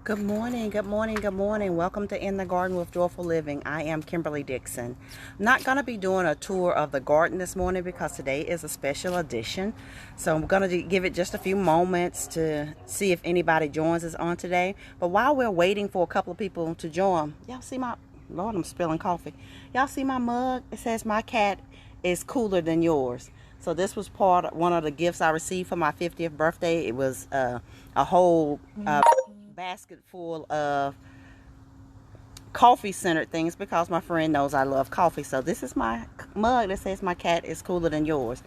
Good morning, good morning, good morning. Welcome to In the Garden with Joyful Living. I am Kimberly Dixon. I'm not going to be doing a tour of the garden this morning because today is a special edition. So I'm going to give it just a few moments to see if anybody joins us on today. But while we're waiting for a couple of people to join, y'all see Lord, I'm spilling coffee. Y'all see my mug? It says my cat is cooler than yours. So this was one of the gifts I received for my 50th birthday. It was a whole basket full of coffee centered things because my friend knows I love coffee. So this is my mug that says my cat is cooler than yours.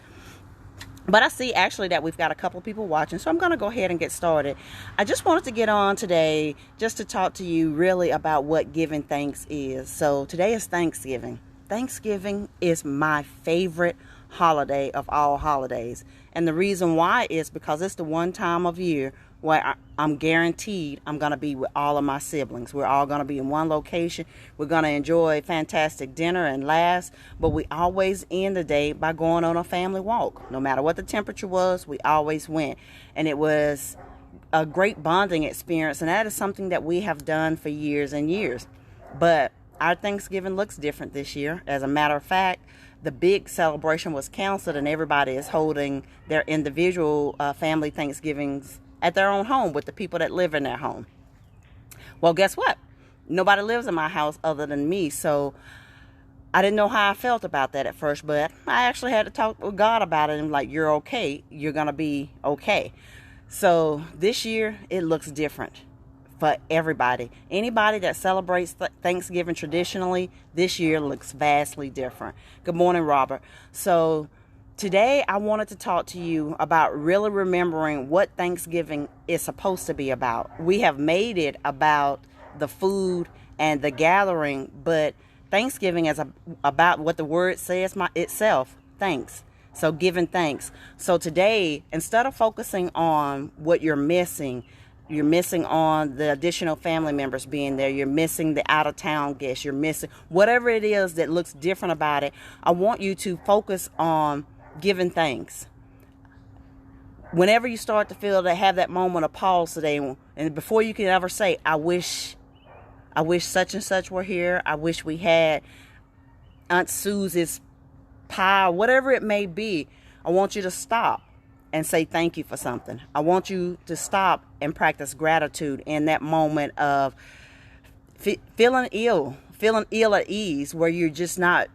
But I see actually that we've got a couple people watching, so I'm going to go ahead and get started. I just wanted to get on today just to talk to you really about what giving thanks is. So today is Thanksgiving. Thanksgiving is my favorite holiday of all holidays. And the reason why is because it's the one time of year where I'm guaranteed I'm going to be with all of my siblings. We're all going to be in one location. We're going to enjoy a fantastic dinner and laughs. But we always end the day by going on a family walk. No matter what the temperature was, we always went. And it was a great bonding experience. And that is something that we have done for years and years. But our Thanksgiving looks different this year. As a matter of fact, the big celebration was canceled and everybody is holding their individual family Thanksgivings at their own home with the people that live in their home. Well, guess what? Nobody lives in my house other than me. So I didn't know how I felt about that at first, but I actually had to talk with God about it. And I'm like, you're okay. You're going to be okay. So this year it looks different for everybody. Anybody that celebrates Thanksgiving traditionally, this year looks vastly different. Good morning, Robert. So today I wanted to talk to you about really remembering what Thanksgiving is supposed to be about. We have made it about the food and the gathering, but Thanksgiving is about what the word says itself, thanks. So giving thanks. So today, instead of focusing on what you're missing on the additional family members being there. You're missing the out-of-town guests. You're missing whatever it is that looks different about it. I want you to focus on giving thanks. Whenever you start to feel to have that moment of pause today, and before you can ever say, I wish such and such were here. I wish we had Aunt Susie's pie, whatever it may be. I want you to stop and say thank you for something. I want you to stop and practice gratitude in that moment of feeling ill at ease, where you're just not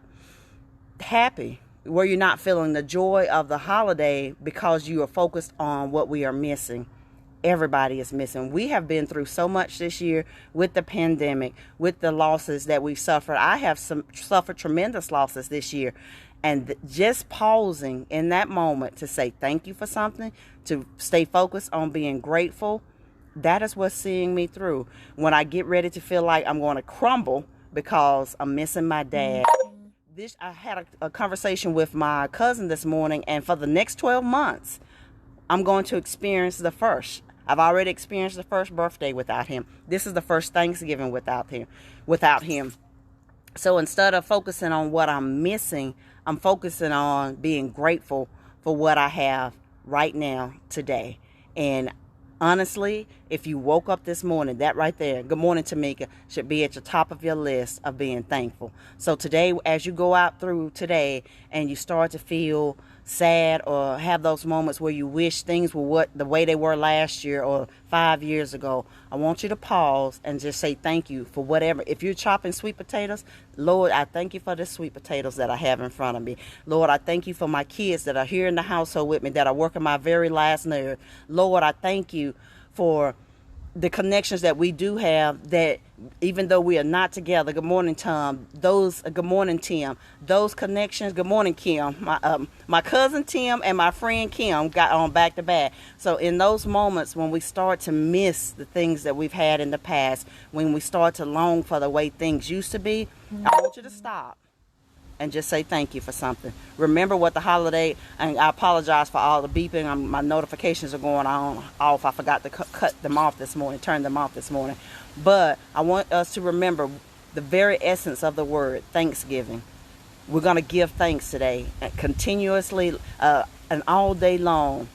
happy, where you're not feeling the joy of the holiday because you are focused on what we are missing. Everybody is missing. We have been through so much this year with the pandemic, with the losses that we've suffered. I have suffered tremendous losses this year. And just pausing in that moment to say thank you for something, to stay focused on being grateful, that is what's seeing me through. When I get ready to feel like I'm going to crumble because I'm missing my dad. I had a conversation with my cousin this morning, and for the next 12 months, I'm going to experience the first. I've already experienced the first birthday without him. This is the first Thanksgiving without him. So instead of focusing on what I'm missing, I'm focusing on being grateful for what I have right now, today. And honestly, if you woke up this morning, that right there, good morning, Tamika, should be at the top of your list of being thankful. So today, as you go out through today and you start to feel sad or have those moments where you wish things were the way they were last year or 5 years ago, I want you to pause and just say thank you for whatever. If you're chopping sweet potatoes, Lord, I thank you for the sweet potatoes that I have in front of me. Lord, I thank you for my kids that are here in the household with me, that are working my very last nerve. Lord, I thank you for the connections that we do have, that even though we are not together, good morning, Tom, good morning, Tim, those connections, good morning, Kim, my cousin Tim and my friend Kim got on back to back. So in those moments when we start to miss the things that we've had in the past, when we start to long for the way things used to be, I want you to stop and just say thank you for something. Remember what the holiday, and I apologize for all the beeping. My notifications are going off. I forgot to cut them off this morning, turn them off this morning. But I want us to remember the very essence of the word, Thanksgiving. We're going to give thanks today, continuously and all day long.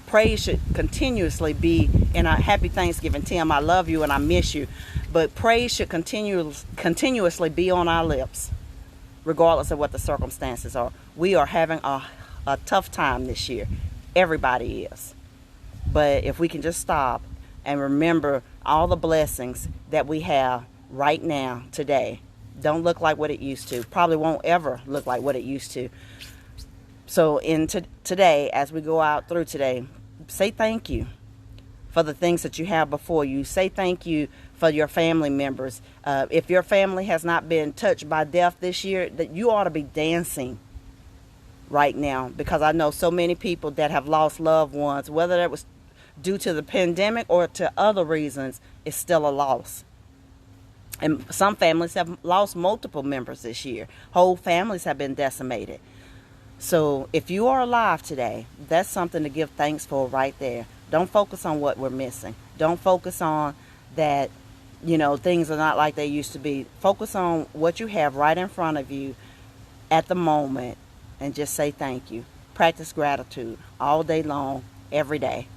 Praise should continuously be in our happy Thanksgiving. Tim, I love you and I miss you. But praise should continuously be on our lips, regardless of what the circumstances are. We are having a tough time this year. Everybody is. But if we can just stop and remember all the blessings that we have right now, today, don't look like what it used to. Probably won't ever look like what it used to. So today, as we go out through today, say thank you for the things that you have before you. Say thank you for your family members. If your family has not been touched by death this year, that you ought to be dancing right now, because I know so many people that have lost loved ones, whether that was due to the pandemic or to other reasons, it's still a loss. And some families have lost multiple members this year. Whole families have been decimated. So if you are alive today, that's something to give thanks for right there. Don't focus on what we're missing. Don't focus on that, things are not like they used to be. Focus on what you have right in front of you at the moment and just say thank you. Practice gratitude all day long, every day.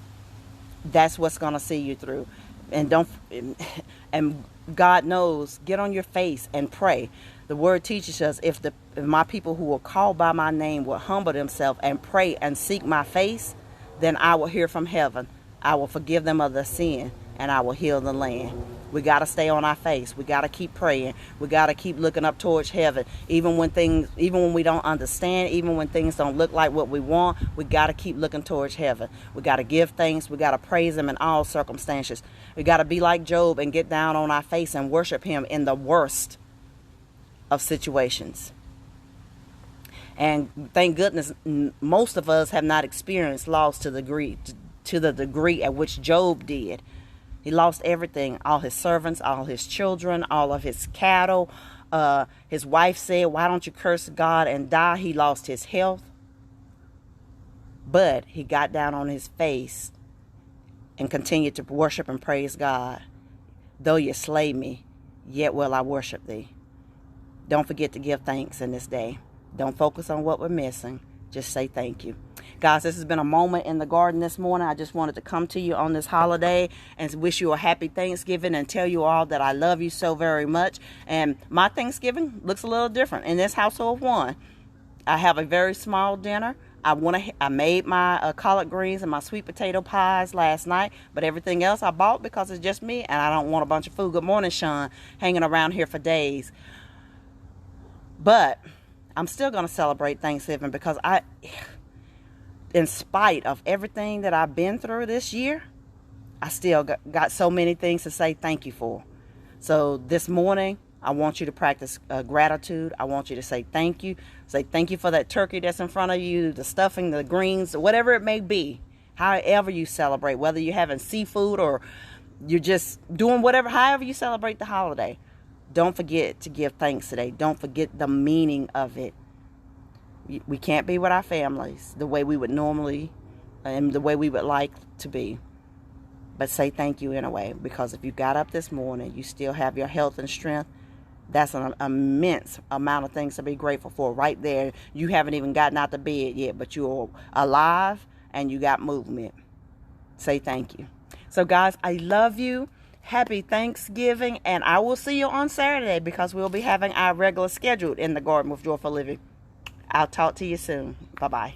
That's what's going to see you through. And God knows, get on your face and pray. The word teaches us, if my people who will call by my name will humble themselves and pray and seek my face, then I will hear from heaven. I will forgive them of their sin and I will heal the land. We got to stay on our face. We got to keep praying. We got to keep looking up towards heaven. Even when we don't understand, even when things don't look like what we want, we got to keep looking towards heaven. We got to give thanks. We got to praise him in all circumstances. We got to be like Job and get down on our face and worship him in the worst of situations. And thank goodness most of us have not experienced loss to the degree at which Job did. He lost everything, all his servants, all his children, all of his cattle. His wife said, why don't you curse God and die? He lost his health. But he got down on his face and continued to worship and praise God. Though you slay me, yet will I worship thee. Don't forget to give thanks in this day. Don't focus on what we're missing. Just say thank you. Guys, this has been a moment in the garden this morning. I just wanted to come to you on this holiday and wish you a happy Thanksgiving and tell you all that I love you so very much. And my Thanksgiving looks a little different in this household of one. I have a very small dinner. I made my collard greens and my sweet potato pies last night, but everything else I bought because it's just me and I don't want a bunch of food. Good morning, Sean, hanging around here for days. But I'm still going to celebrate Thanksgiving because in spite of everything that I've been through this year, I still got so many things to say thank you for. So this morning, I want you to practice gratitude. I want you to say thank you. Say thank you for that turkey that's in front of you, the stuffing, the greens, whatever it may be. However you celebrate, whether you're having seafood or you're just doing whatever, however you celebrate the holiday. Don't forget to give thanks today. Don't forget the meaning of it. We can't be with our families the way we would normally and the way we would like to be. But say thank you anyway, because if you got up this morning, you still have your health and strength. That's an immense amount of things to be grateful for right there. You haven't even gotten out of bed yet, but you're alive and you got movement. Say thank you. So guys, I love you. Happy Thanksgiving, and I will see you on Saturday because we'll be having our regular schedule in the Garden with Joyful Living. I'll talk to you soon. Bye-bye.